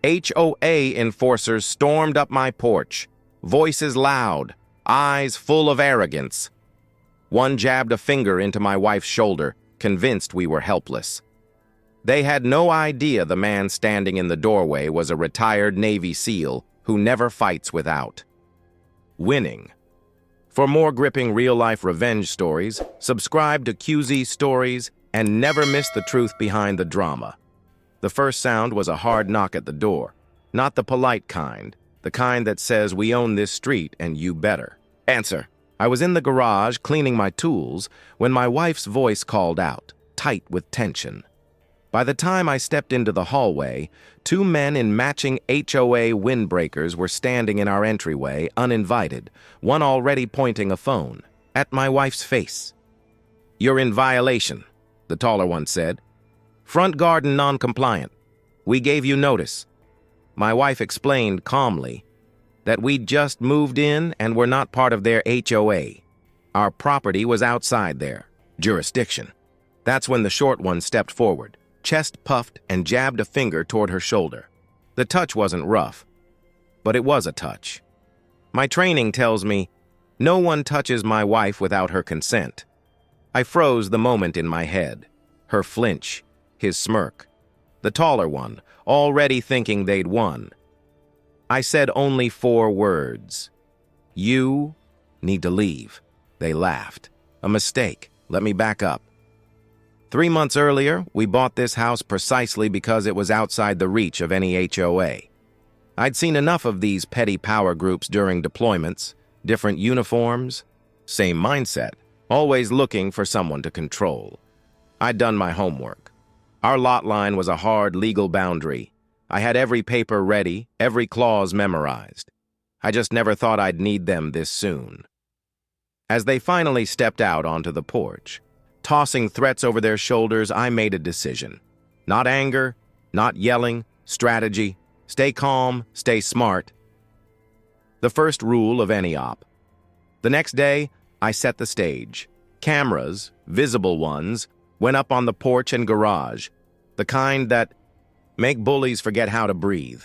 HOA enforcers stormed up my porch, voices loud, eyes full of arrogance. One jabbed a finger into my wife's shoulder, convinced we were helpless. They had no idea the man standing in the doorway was a retired Navy SEAL who never fights without winning. For more gripping real-life revenge stories, subscribe to QZ Stories and never miss the truth behind the drama. The first sound was a hard knock at the door, not the polite kind, the kind that says we own this street and you better answer. I was in the garage cleaning my tools when my wife's voice called out, tight with tension. By the time I stepped into the hallway, two men in matching HOA windbreakers were standing in our entryway, uninvited, one already pointing a phone at my wife's face. "You're in violation," the taller one said. "Front garden non-compliant. We gave you notice." My wife explained calmly that we'd just moved in and were not part of their HOA. Our property was outside their jurisdiction. That's when the short one stepped forward, chest puffed, and jabbed a finger toward her shoulder. The touch wasn't rough, but it was a touch. My training tells me no one touches my wife without her consent. I froze the moment in my head. Her flinch, his smirk. The taller one, already thinking they'd won. I said only 4 words. "You need to leave." They laughed. "A mistake. Let me back up. 3 months earlier, we bought this house precisely because it was outside the reach of any HOA. I'd seen enough of these petty power groups during deployments, different uniforms, same mindset, always looking for someone to control. I'd done my homework. Our lot line was a hard legal boundary. I had every paper ready, every clause memorized. I just never thought I'd need them this soon. As they finally stepped out onto the porch, tossing threats over their shoulders, I made a decision. Not anger, not yelling, strategy. Stay calm, stay smart. The first rule of any op. The next day, I set the stage. Cameras, visible ones, went up on the porch and garage, the kind that make bullies forget how to breathe.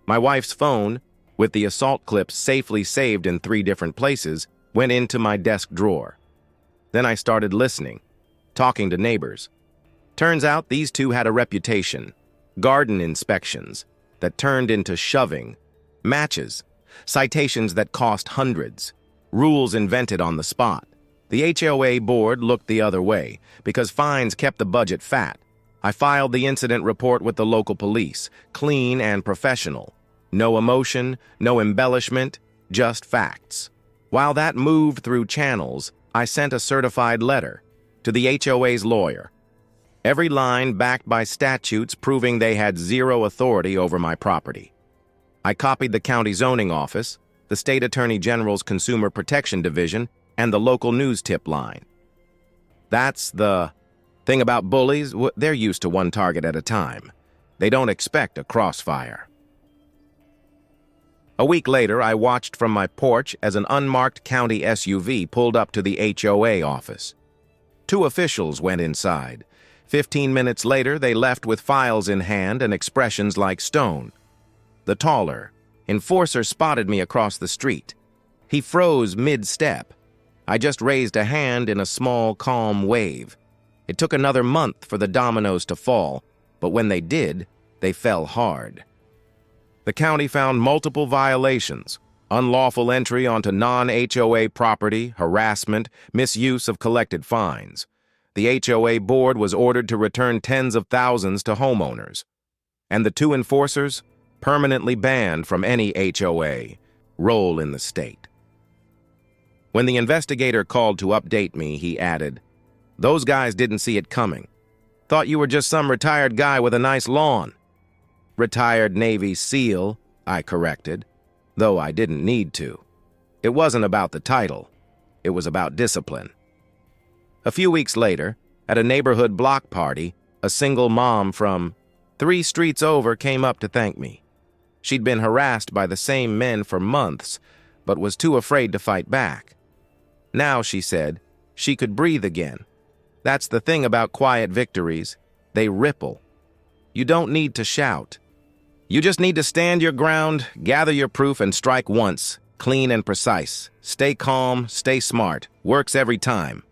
My wife's phone, with the assault clips safely saved in 3 different places, went into my desk drawer. Then I started listening, talking to neighbors. Turns out these two had a reputation. Garden inspections that turned into shoving, matches, citations that cost hundreds, rules invented on the spot. The HOA board looked the other way because fines kept the budget fat. I filed the incident report with the local police, clean and professional. No emotion, no embellishment, just facts. While that moved through channels, I sent a certified letter to the HOA's lawyer. Every line backed by statutes proving they had zero authority over my property. I copied the county zoning office, the state attorney general's consumer protection division, and the local news tip line. That's the thing about bullies. They're used to one target at a time. They don't expect a crossfire. A week later, I watched from my porch as an unmarked county SUV pulled up to the HOA office. 2 officials went inside. 15 minutes later, they left with files in hand and expressions like stone. The taller enforcer spotted me across the street. He froze mid-step. I just raised a hand in a small, calm wave. It took another month for the dominoes to fall, but when they did, they fell hard. The county found multiple violations: unlawful entry onto non-HOA property, harassment, misuse of collected fines. The HOA board was ordered to return tens of thousands to homeowners. And the 2 enforcers, permanently banned from any HOA role in the state. When the investigator called to update me, he added, "Those guys didn't see it coming. Thought you were just some retired guy with a nice lawn." "Retired Navy SEAL," I corrected, though I didn't need to. It wasn't about the title. It was about discipline. A few weeks later, at a neighborhood block party, a single mom from 3 streets over came up to thank me. She'd been harassed by the same men for months, but was too afraid to fight back. Now, she said, she could breathe again. That's the thing about quiet victories. They ripple. You don't need to shout. You just need to stand your ground, gather your proof, and strike once, clean and precise. Stay calm, stay smart. Works every time.